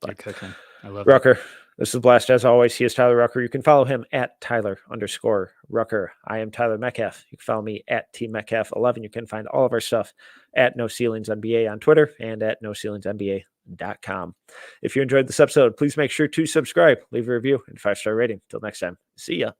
You're cooking. I love Rucker, this is a blast as always. He is Tyler Rucker. You can follow him at Tyler_Rucker. I am Tyler Metcalf. You can follow me at TMetcalf11. You can find all of our stuff at No Ceilings NBA on Twitter and at NoCeilingsNBA.com. If you enjoyed this episode, please make sure to subscribe, leave a review, and 5-star rating. Until next time, see ya.